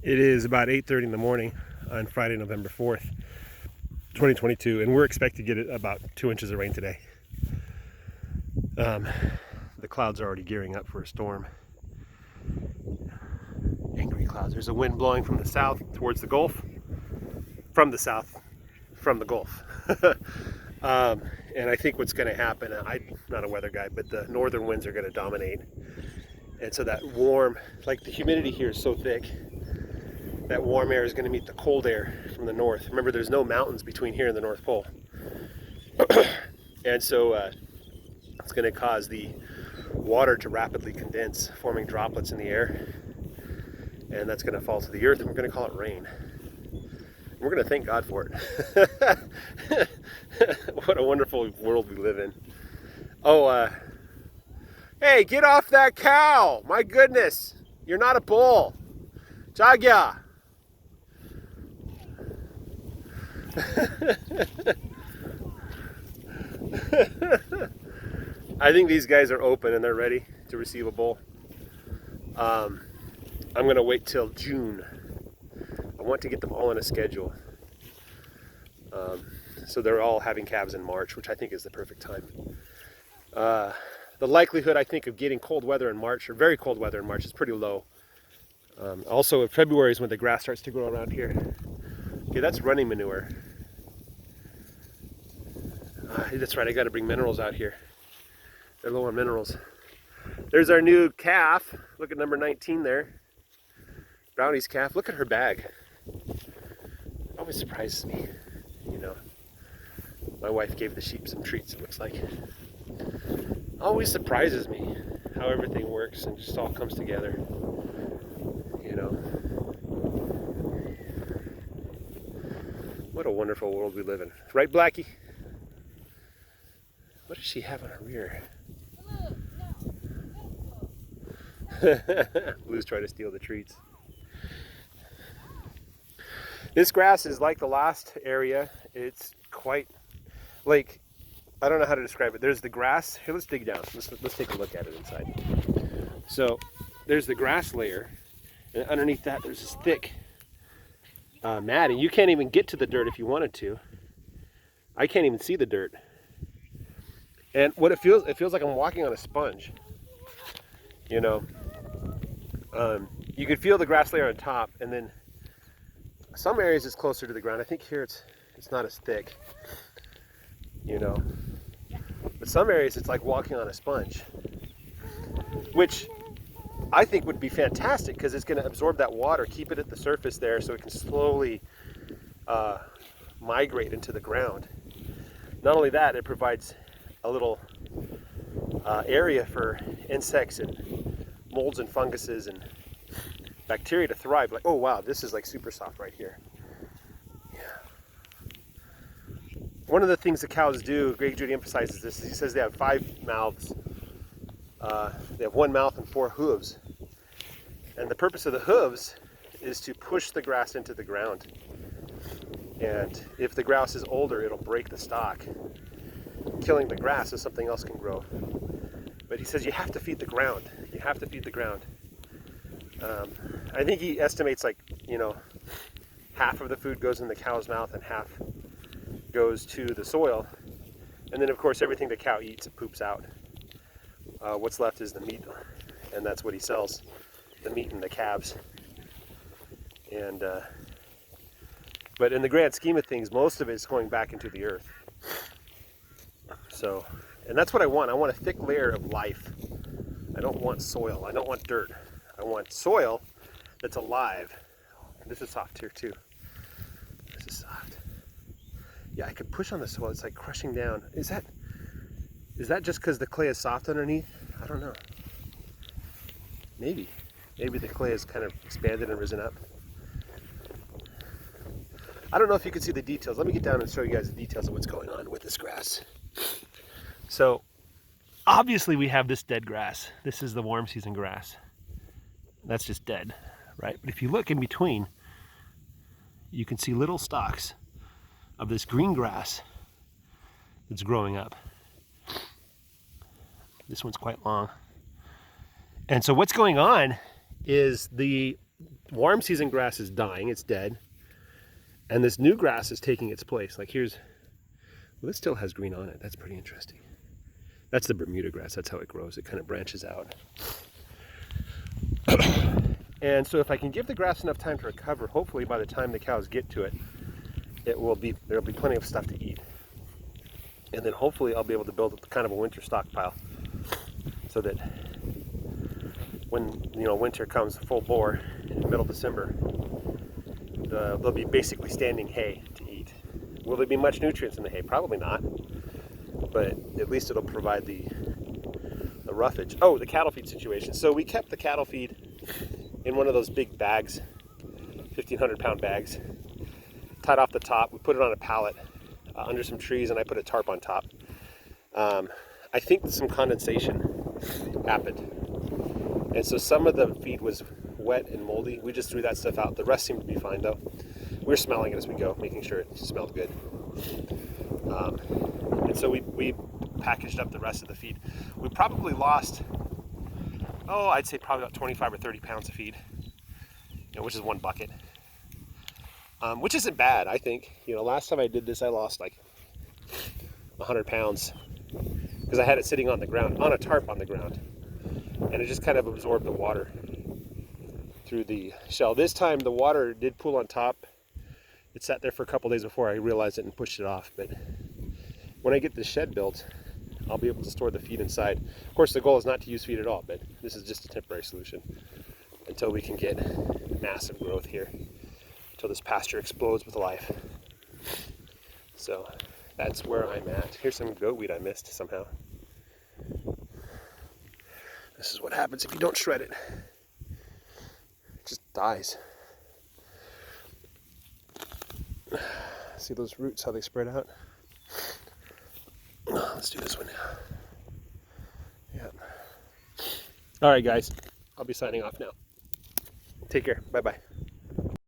It is about 8:30 in the morning on Friday, November 4th, 2022, and we're expected to get about 2 inches of rain today. The clouds are already gearing up for a storm. Angry clouds. There's a wind blowing from the south towards the Gulf. From the south, from the Gulf. And I think what's going to happen, I'm not a weather guy, but the northern winds are going to dominate. And so that warm, like the humidity here is so thick, that warm air is going to meet the cold air from the north. Remember, there's no mountains between here and the North Pole. And so it's going to cause the water to rapidly condense, forming droplets in the air. And that's going to fall to the earth, and we're going to call it rain. We're going to thank God for it. What a wonderful world we live in. Oh, hey, get off that cow! My goodness, you're not a bull. Jagya. I think these guys are open and they're ready to receive a bull. I'm going to wait till June. I want to get them all on a schedule. So they're all having calves in March, which I think is the perfect time. The likelihood, I think, of getting cold weather in March, or very cold weather in March, is pretty low. Also, February is when the grass starts to grow around here. Okay, that's running manure. That's right, I got to bring minerals out here. They're low on minerals. There's our new calf. Look at number 19 there. Brownie's calf. Look at her bag. Always surprises me, you know. My wife gave the sheep some treats, it looks like. Always surprises me how everything works and just all comes together, you know. What a wonderful world we live in. Right, Blackie? What does she have on her rear? Blue's trying to steal the treats. This grass is like the last area. It's quite like, I don't know how to describe it. There's the grass. Here, let's dig down. Let's take a look at it inside. So there's the grass layer, and underneath that there's this thick matting. You can't even get to the dirt if you wanted to. I can't even see the dirt. And what it feels like I'm walking on a sponge. You know, you can feel the grass layer on top, and then some areas it's closer to the ground. I think here it's not as thick, you know. But some areas it's like walking on a sponge, which I think would be fantastic because it's going to absorb that water, keep it at the surface there so it can slowly migrate into the ground. Not only that, it provides a little area for insects and molds and funguses and bacteria to thrive. Like, oh wow, this is like super soft right here. Yeah. One of the things the cows do, Greg Judy emphasizes this, he says they have 5 mouths. They have 1 mouth and 4 hooves. And the purpose of the hooves is to push the grass into the ground. And if the grass is older, it'll break the stalk, killing the grass so something else can grow. But he says you have to feed the ground. You have to feed the ground. I think he estimates, like, you know, half of the food goes in the cow's mouth and half goes to the soil. And then, of course, everything the cow eats, it poops out. What's left is the meat, and that's what he sells, the meat and the calves. And but in the grand scheme of things, most of it is going back into the earth. So, and that's what I want. I want a thick layer of life. I don't want soil. I don't want dirt. I want soil that's alive. This is soft here too. This is soft. Yeah, I could push on the soil. It's like crushing down. Is that just because the clay is soft underneath? I don't know. Maybe the clay has kind of expanded and risen up. I don't know if you can see the details. Let me get down and show you guys the details of what's going on with this grass. So, obviously we have this dead grass. This is the warm season grass. That's just dead, right? But if you look in between, you can see little stalks of this green grass that's growing up. This one's quite long. And so what's going on is the warm season grass is dying, it's dead. And this new grass is taking its place. Like here's, well, this still has green on it. That's pretty interesting. That's the Bermuda grass, that's how it grows. It kind of branches out. And so if I can give the grass enough time to recover, hopefully by the time the cows get to it, there'll be plenty of stuff to eat. And then hopefully I'll be able to build up kind of a winter stockpile so that when winter comes full bore in the middle of December, there'll be basically standing hay to eat. Will there be much nutrients in the hay? Probably not, but at least it'll provide the roughage. Oh, the cattle feed situation. So we kept the cattle feed in one of those big bags, 1,500-pound bags, tied off the top. We put it on a pallet under some trees, and I put a tarp on top. I think some condensation happened, and so some of the feed was wet and moldy. We just threw that stuff out. The rest seemed to be fine, though. We're smelling it as we go, making sure it smelled good. And so we packaged up the rest of the feed. We probably lost, I'd say probably about 25 or 30 pounds of feed, which is one bucket. Which isn't bad, I think. Last time I did this, I lost like 100 pounds because I had it sitting on the ground, on a tarp on the ground, and it just kind of absorbed the water through the shell. This time the water did pool on top. It sat there for a couple days before I realized it and pushed it off. But when I get this shed built, I'll be able to store the feed inside. Of course, the goal is not to use feed at all, but this is just a temporary solution until we can get massive growth here, until this pasture explodes with life. So that's where I'm at. Here's some goat weed I missed somehow. This is what happens if you don't shred it. It just dies. See those roots, how they spread out? Let's do this one now. Yep. All right, guys. I'll be signing off now. Take care. Bye-bye.